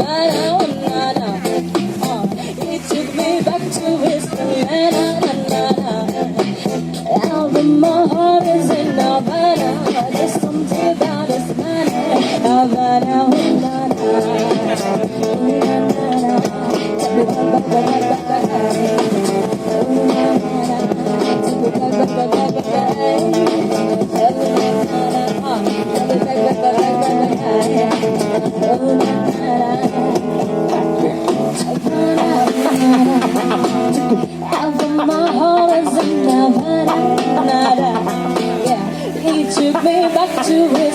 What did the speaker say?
He took me back to his Havana. Although my heart is in Havana, there's something about his manner. Havana, Although my heart is in Havana, yeah, he took me back to his